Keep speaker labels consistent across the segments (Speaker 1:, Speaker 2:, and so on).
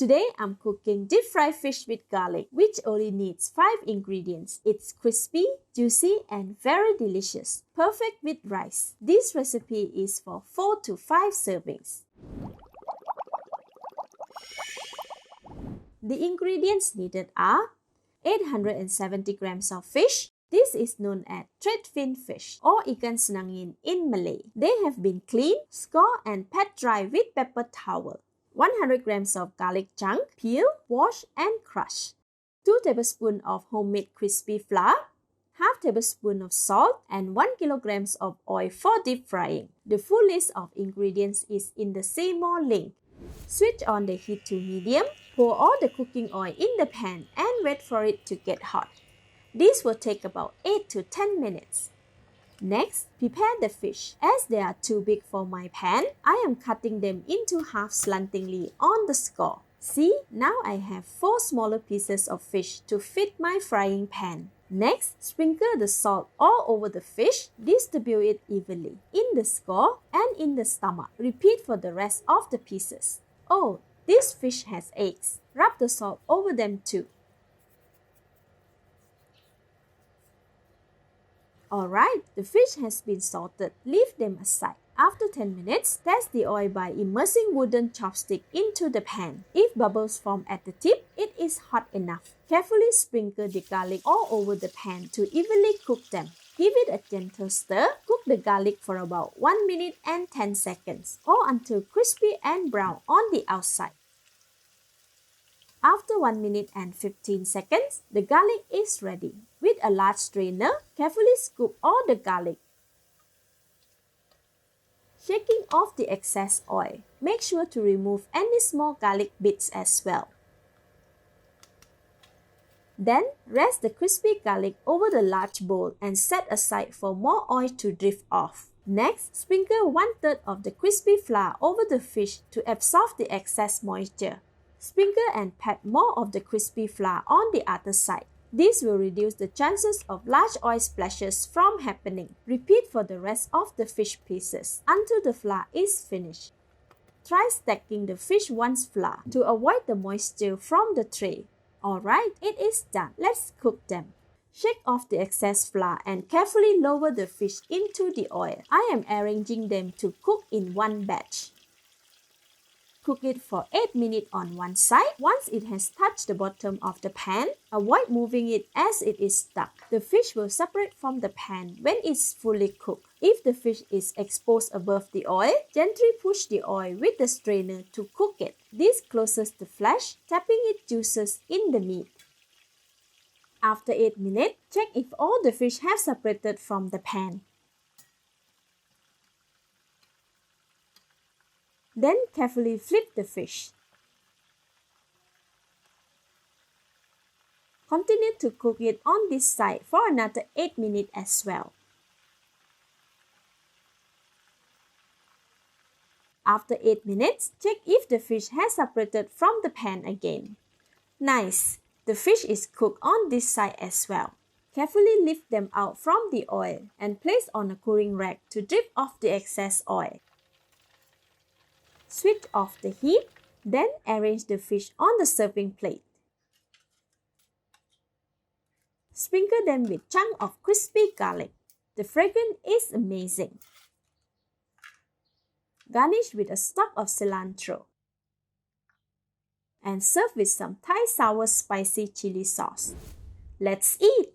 Speaker 1: Today, I'm cooking deep fried fish with garlic, which only needs 5 ingredients. It's crispy, juicy, and very delicious. Perfect with rice. This recipe is for 4 to 5 servings. The ingredients needed are 870 grams of fish. This is known as threadfin fish or ikan senangin in Malay. They have been cleaned, scored, and pat dry with paper towel. 100 grams of garlic chunk, peel, wash, and crush. 2 tablespoons of homemade crispy flour, half tablespoon of salt, and 1 kilogram of oil for deep frying. The full list of ingredients is in the Seymour link. Switch on the heat to medium, pour all the cooking oil in the pan and wait for it to get hot. This will take about 8 to 10 minutes. Next, prepare the fish. As they are too big for my pan, I am cutting them into half slantingly on the score. See, now I have 4 smaller pieces of fish to fit my frying pan. Next, sprinkle the salt all over the fish, distribute it evenly in the score and in the stomach. Repeat for the rest of the pieces. Oh, this fish has eggs. Rub the salt over them too. Alright, the fish has been salted. Leave them aside. After 10 minutes, test the oil by immersing wooden chopstick into the pan. If bubbles form at the tip, it is hot enough. Carefully sprinkle the garlic all over the pan to evenly cook them. Give it a gentle stir. Cook the garlic for about 1 minute and 10 seconds or until crispy and brown on the outside. After 1 minute and 15 seconds, the garlic is ready. With a large strainer, carefully scoop all the garlic. Shaking off the excess oil. Make sure to remove any small garlic bits as well. Then, rest the crispy garlic over the large bowl and set aside for more oil to drift off. Next, sprinkle 1/3 of the crispy flour over the fish to absorb the excess moisture. Sprinkle and pat more of the crispy flour on the other side. This will reduce the chances of large oil splashes from happening. Repeat for the rest of the fish pieces until the flour is finished. Try stacking the fish once flour to avoid the moisture from the tray. Alright, it is done. Let's cook them. Shake off the excess flour and carefully lower the fish into the oil. I am arranging them to cook in one batch. Cook it for 8 minutes on one side. Once it has touched the bottom of the pan, avoid moving it as it is stuck. The fish will separate from the pan when it's fully cooked. If the fish is exposed above the oil, gently push the oil with the strainer to cook it. This closes the flesh, tapping its juices in the meat. After 8 minutes, check if all the fish have separated from the pan. Then carefully flip the fish. Continue to cook it on this side for another 8 minutes as well. After 8 minutes, check if the fish has separated from the pan again. Nice! The fish is cooked on this side as well. Carefully lift them out from the oil and place on a cooling rack to drip off the excess oil. Switch off the heat, then arrange the fish on the serving plate. Sprinkle them with chunks of crispy garlic. The fragrance is amazing. Garnish with a stalk of cilantro. And serve with some Thai sour spicy chili sauce. Let's eat!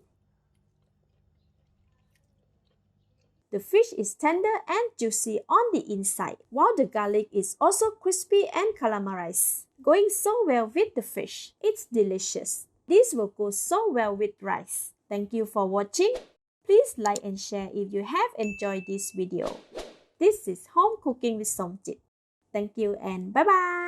Speaker 1: The fish is tender and juicy on the inside, while the garlic is also crispy and caramelized, going so well with the fish. It's delicious. This will go so well with rice. Thank you for watching. Please like and share if you have enjoyed this video. This is Home Cooking with Somjit. Thank you and bye-bye.